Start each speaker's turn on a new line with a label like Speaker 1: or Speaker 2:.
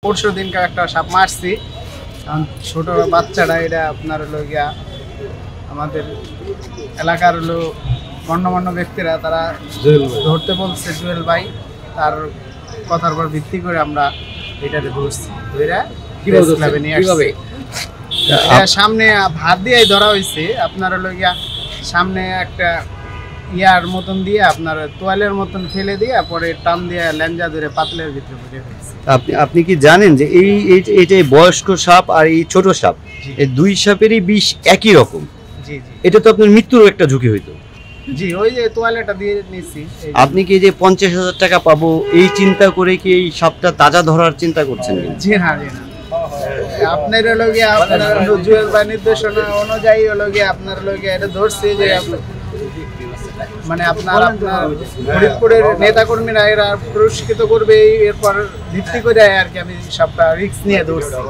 Speaker 1: পরশু দিনকার একটা সাপ মারছি, কারণ ছোট বাচ্চাটা এটা আপনার হলো গিয়া আমাদের এলাকার হলো গণ্যমান্য ব্যক্তিরা তারা ধরতে বলছে জুয়েল ভাই, তার কথার উপর ভিত্তি করে আমরা এটাতে ধরছি। সামনে ভাত দিয়ে ধরা হয়েছে, আপনার হলো গিয়া সামনে একটা ইয়ার মতন দিয়ে আপনার তোয়ালের মতন ফেলে দিয়ে পরে টান দিয়ে ল্যাঞ্জা ধরে পাতলের ভিতরে ভরে ফেলছে।
Speaker 2: আপনি কি জানেন যে এই বয়স্ক সাপ আর এই ছোট সাপ এই দুই সাপেরই বিষ একই রকম?
Speaker 1: জি জি,
Speaker 2: এটা তো আপনার মৃত্যুর একটা ঝুঁকি হইতো।
Speaker 1: জি ওই যে তোয়ালেটা দিয়ে নিচ্ছি।
Speaker 2: আপনি কি যে 50,000 টাকা পাবো এই চিন্তা করে কি এই সাপটা তাজা ধরার চিন্তা করছেন?
Speaker 1: জি না জি না, আপনার হলো গিয়ে আপনার জুয়েল ভাই নির্দেশনা অনুযায়ী হলো গিয়ে আপনার হলো গিয়ে এটা ধরছে যে মানে আপনার ফরিদপুরের নেতাকর্মীরা এরা পুরস্কৃত করবে, এরপর ভিত্তি করে আর কি আমি সবটা রিস্ক নিয়ে ধরছি।